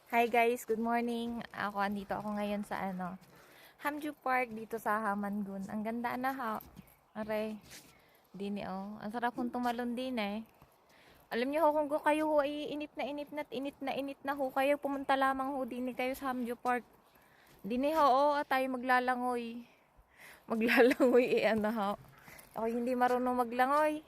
Hi guys, good morning. Andito ako ngayon sa Hamju Park dito sa Hamangun. Ang ganda na ha. Aray, dini oh. Ang sarap kong tumalon din eh. Alam niyo ho kung kayo ho ay init na ho kayo, pumunta lamang ho dini kayo sa Hamju Park. Dini ho oh, at tayo maglalangoy. Maglalangoy ho. Ako hindi marunong maglangoy.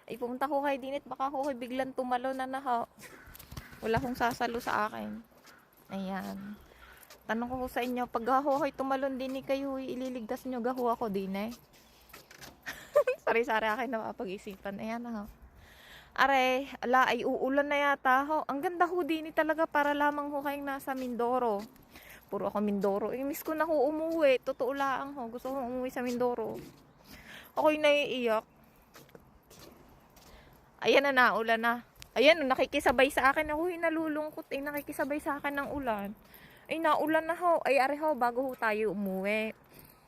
Ay pumunta ho kayo dinit, baka ho kayo biglang tumalon na ho. Wala kong sasalo sa akin. Ayan. Tanong ko sa inyo, pag gahuhay tumalon din ni kayo, ililigtas nyo gahu ako din eh. Sari-sari akin na mapag-isipan. Ayan na ho. Are, ala ay uulan na yata ho. Ang ganda ho din talaga para lamang ho kayong nasa Mindoro. Puro ako Mindoro. Miss ko na ho umuwi. Totoo lang ho. Gusto ko umuwi sa Mindoro. Ako'y naiiyak. Ayan na naulan na. Ayan, nakikisabay sa akin. Ako'y nalulungkot eh. Nakikisabay sa akin ng ulan. Ay, naulan na ho. Ay, are ho, bago ho tayo umuwi.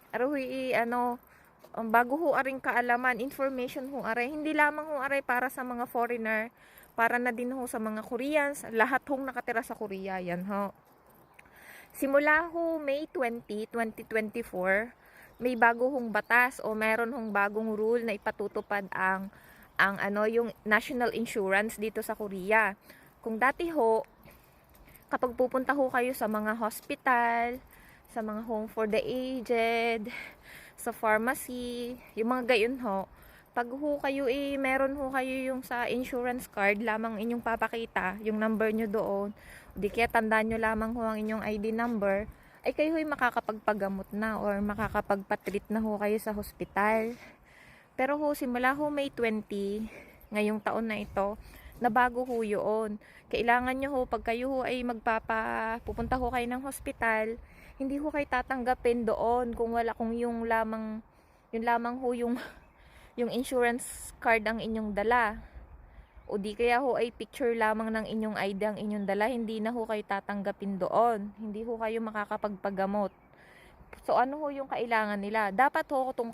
Are ho, bago ho aring kaalaman, information ho are. Hindi lamang ho are para sa mga foreigner, para na din ho sa mga Koreans. Lahat hong nakatira sa Korea, yan ho. Simula ho May 20, 2024, may bago hong batas o meron hong bagong rule na ipatutupad yung national insurance dito sa Korea. Kung dati ho, kapag pupunta ho kayo sa mga hospital, sa mga home for the aged, sa pharmacy, yung mga gayon ho, pag ho kayo meron ho kayo yung sa insurance card, lamang inyong papakita, yung number nyo doon, di kaya tandaan nyo lamang ho ang inyong ID number, ay kayo ho'y makakapagpagamot na or makakapagpatreat na ho kayo sa hospital. Pero ho, simula ho May 20, ngayong taon na ito, na bago ho yun. Kailangan nyo ho, pag kayo ho ay pupunta ho kayo ng hospital, hindi ho kayo tatanggapin doon kung yung lamang ho yung insurance card ang inyong dala. O di kaya ho ay picture lamang ng inyong ID ang inyong dala, hindi na ho kayo tatanggapin doon. Hindi ho kayo makakapagpagamot. So ano ho yung kailangan nila? Dapat ho kung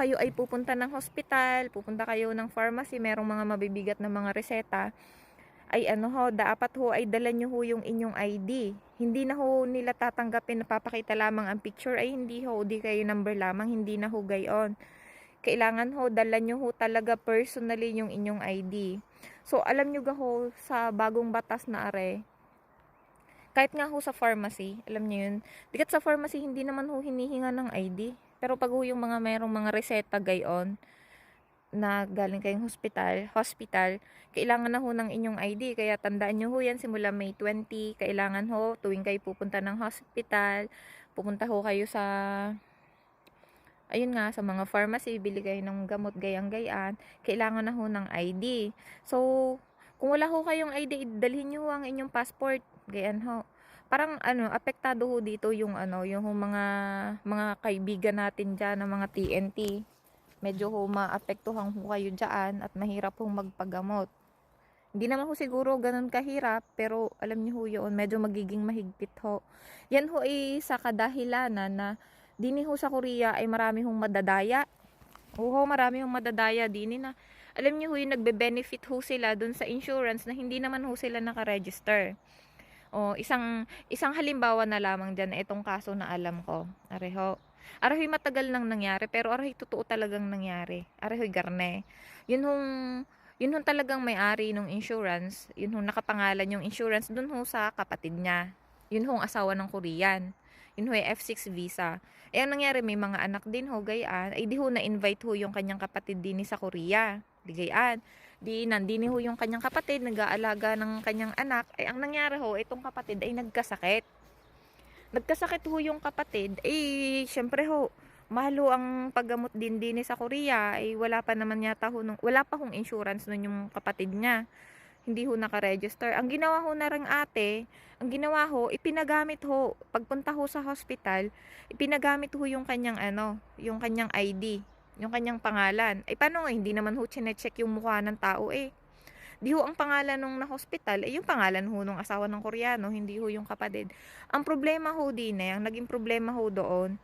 kayo ay pupunta ng hospital, pupunta kayo ng pharmacy, merong mga mabibigat na mga reseta, ay dapat ho ay dala nyo ho yung inyong ID. Hindi na ho nila tatanggapin na papakita lamang ang picture, ay hindi ho, di kayo number lamang, hindi na ho gayon. Kailangan ho, dala nyo ho talaga personally yung inyong ID. So alam nyo ga ho, sa bagong batas na are, kahit nga ho sa pharmacy, alam niyo yun, dikat sa pharmacy hindi naman ho hinihinga ng ID. Pero pag ho yung merong mga reseta gayon na galing kayong hospital, kailangan na ho ng inyong ID. Kaya tandaan nyo ho yan simula May 20, kailangan ho tuwing kayo pupunta ng hospital, pupunta ho kayo sa ayun nga, sa mga pharmacy, bili kayo ng gamot gayang-gayaan, kailangan na ho ng ID. So, kung wala ho kayong ID, dalhin nyo ang inyong passport. Gayan ho. Parang apektado ho dito yung mga kaibigan natin diyan ng mga TNT. Medyo ho maapektuhan ho kayo diyan at mahirap hong magpagamot. Hindi naman ho siguro ganun kahirap, pero alam niyo ho yun, medyo magiging mahigpit ho. Yan ho ay sa kadahilanan na dini ho sa Korea ay marami hong madadaya. Oo, marami hong madadaya dini na. Alam niyo ho yung nagbe-benefit ho sila dun sa insurance na hindi naman ho sila naka-register. O, isang halimbawa na lamang dyan, itong kaso na alam ko. Areho. Areho'y matagal nang nangyari, pero areho'y totoo talagang nangyari. Areho'y garne. Yun hong talagang may-ari ng insurance, yun hong nakapangalan yung insurance dun ho sa kapatid niya. Yun hong asawa ng Korean. Yun ho yung F6 visa. Eh, ang nangyari, may mga anak din ho, gayaan. Ay, di ho na-invite ho yung kanyang kapatid din sa Korea. Di gayaan. Di nandini ho yung kanyang kapatid, nag-aalaga ng kanyang anak. Ay, ang nangyari ho, itong kapatid ay nagkasakit. Nagkasakit ho yung kapatid. Eh, syempre ho, mahal ho ang paggamot din sa Korea. Eh, wala pa naman yata ho, wala pa hong insurance nun yung kapatid niya. Hindi ho naka-register. Ang ginawa ho na ring ate, ang ginawa ho, ipinagamit ho, pagpunta ho sa hospital, ipinagamit ho yung kanyang yung kanyang ID, yung kanyang pangalan. Ay paano nga, hindi naman ho chinecheck yung mukha ng tao eh. Di ho ang pangalan nung na-hospital, yung pangalan ho nung asawa ng Koreano, hindi ho yung kapatid. Ang problema ho din ang naging problema ho doon,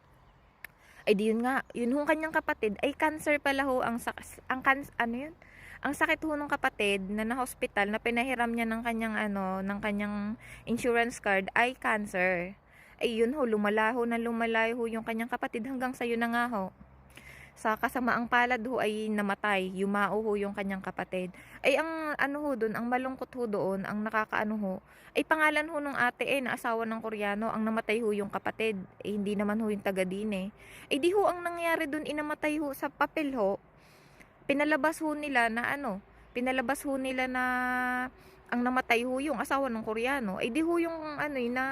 ay di yun nga, yun hong kanyang kapatid, ay cancer pala ho ang Ang sakit ho ng kapatid na hospital na pinahiram niya ng kanyang ng kanyang insurance card ay cancer. Ay yun ho, lumala ho na lumala ho yung kanyang kapatid hanggang sa yun na nga ho. Sa kasamaang palad ho ay namatay, yumao ho yung kanyang kapatid. Ay ang ho doon, ang malungkot ho doon, ang nakakaano ho, ay pangalan ho ng ate na asawa ng Koreano, ang namatay ho yung kapatid. Hindi naman ho yung taga din di ho ang nangyari doon, inamatay ho sa papel ho. Pinalabas ho nila na pinalabas ho nila na ang namatay ho yung asawa ng Koreano. Di ho yung na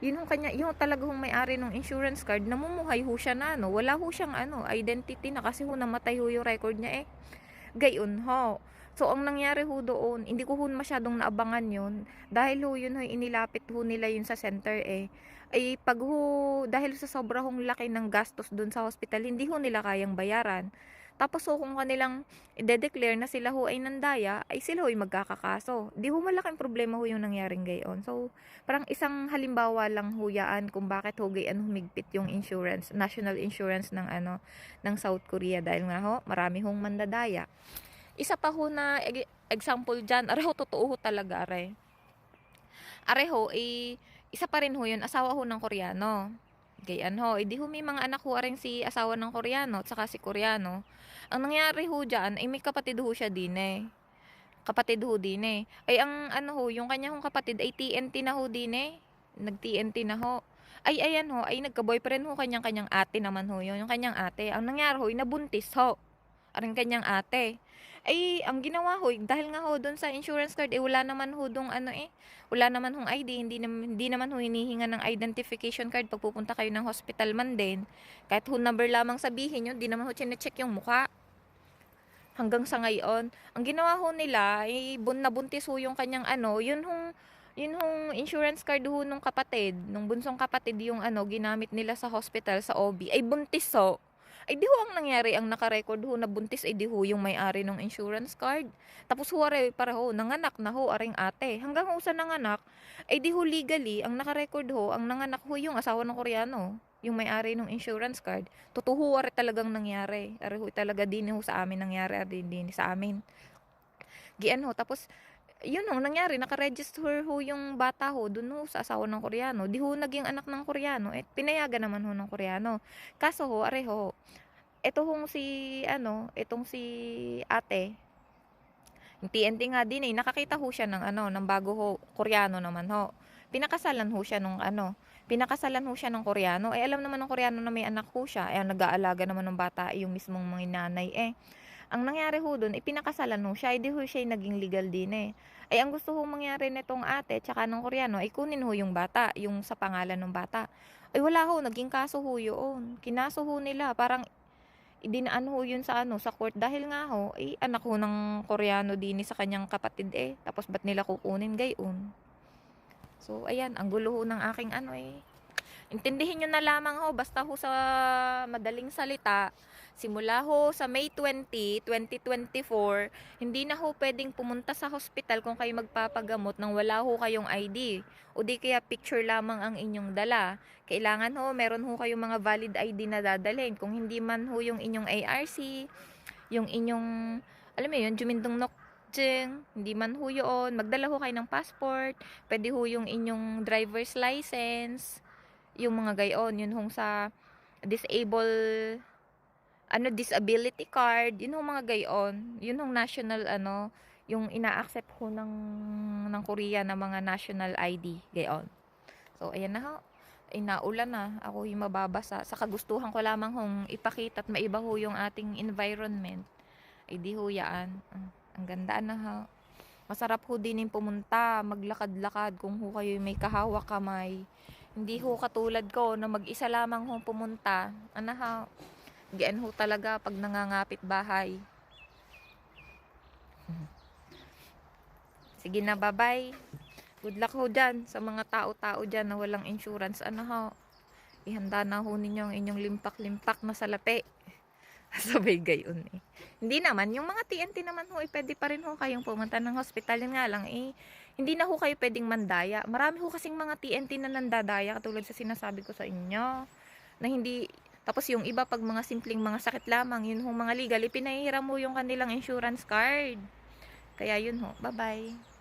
yun yung kanya, yung talaga hong may-ari ng insurance card, namumuhay ho siya na wala ho siyang identity na kasi ho namatay ho yung record niya gayon ho. So ang nangyari ho doon, hindi ko ho masyadong naabangan yun dahil ho yun ho inilapit ho nila yun sa center ay pag ho dahil sa sobra hong laki ng gastos doon sa hospital, hindi ho nila kayang bayaran. Tapos ho kung kanilang i-declare na sila ho ay nandaya, ay sila ho ay magkakakaso. Di ho malaking problema ho yung nangyaring gayon. So, parang isang halimbawa lang ho yaan kung bakit ho gayon humigpit yung insurance, national insurance ng ng South Korea dahil nga ho, marami hong mandadaya. Isa pa ho na example dyan, areho totoo ho talaga areho isa pa rin ho yun, asawa ho ng Koreano. Gayan ho, di ho may mga anak ho rin si asawa ng Koreano at saka si Koreano. Ang nangyari ho dyan, ay may kapatid ho siya din kapatid ho din ay ang ho, yung kanya hong kapatid ay TNT na ho din nag TNT na ho. Ay ayan ho, ay nagka-boyfriend ho kanyang ate naman ho yun, yung kanyang ate. Ang nangyari ho, nabuntis ho ang kanyang ate. Ay ang ginawa ho, dahil nga ho doon sa insurance card wala naman ho dong wala naman hong ID, hindi naman ho hinihinga ng identification card pag pupunta kayo ng hospital man din. Kahit ho number lamang sabihin nyo, hindi naman ho chine-check yung mukha. Hanggang sa ngayon, ang ginawa ho nila ay nabuntis ho yung kanyang yun hong insurance card ho nung kapatid, nung bunsong kapatid yung ginamit nila sa hospital sa OB, ay buntis ho. Ay di ho ang nangyari, ang nakarecord ho na buntis ay di ho yung may-ari ng insurance card. Tapos ho pareho, nanganak na ho aring ate. Hanggang ho sa nanganak, ay di ho legally, ang nakarecord ho, ang nanganak ho yung asawa ng Koreano, yung may-ari ng insurance card. Totoo are talagang nangyari. Are ho talaga din ho sa amin nangyari, din sa amin. Gian ho, tapos yun ho, nangyari, nakaregister ho yung bata ho, dun ho sa asawa ng Koreano. Di ho naging anak ng Koreano, pinayagan naman ho ng Koreano. Kaso ho, areho, itong si ate, yung TNT nga din nakakita ho siya ng ng bago ho, Koreano naman ho. Pinakasalan ho siya ng Koreano. Alam naman ng Koreano na may anak ho siya. Ang nag-aalaga naman ng bata yung mismong mga nanay Ang nangyari ho dun, pinakasalan ho siya, di ho siya naging legal din ang gusto ho mangyari nitong ate, tsaka ng Koreano, ay kunin ho yung bata, yung sa pangalan ng bata. Ay wala ho, naging kaso ho yun. Kinaso ho nila, parang idinaan ho yun sa court dahil nga ho, anak ho ng Koreano din sa kanyang kapatid Tapos ba't nila kukunin gayon? So, ayan, ang gulo ho ng aking Intindihin nyo na lamang ho, basta ho sa madaling salita, simula ho sa May 20, 2024, hindi na ho pwedeng pumunta sa hospital kung kayo magpapagamot nang wala ho kayong ID. O di kaya picture lamang ang inyong dala. Kailangan ho, meron ho kayong mga valid ID na dadalhin. Kung hindi man ho yung inyong ARC, yung inyong, alam mo yun, Jumindong Nokjeng, hindi man ho yun, magdala ho kayo ng passport, pwede ho yung inyong driver's license, yung mga gayon, yun hong sa disability card, yun hong mga gayon, yun hong national yung ina-accept ho ng Korea na mga national ID gayon. So ayan na ho, naulan na, ako yung mababasa, sa kagustuhan ko lamang hong ipakita at maiba ho yung ating environment, ay di ho yaan, ang ganda na ho. Masarap ho din yung pumunta, maglakad-lakad kung ho kayo may kahawak kamay. Hindi ho katulad ko na mag-isa lamang ho pumunta. Gian ho talaga pag nangangapit bahay. Sige na, bye-bye. Good luck ho dyan sa mga tao-tao dyan na walang insurance. Ihanda na ho ninyo ang inyong limpak-limpak na salapi. Sabay gayon Hindi naman, yung mga TNT naman ho, pwede pa rin ho kayong pumunta ng hospital. Yun nga lang hindi na ho kayo pwedeng mandaya. Marami ho kasing mga TNT na nandadaya, katulad sa sinasabi ko sa inyo, na hindi Tapos yung iba, pag mga simpleng mga sakit lamang, yun ho mga legal, ipinahiram mo yung kanilang insurance card. Kaya yun ho, bye-bye.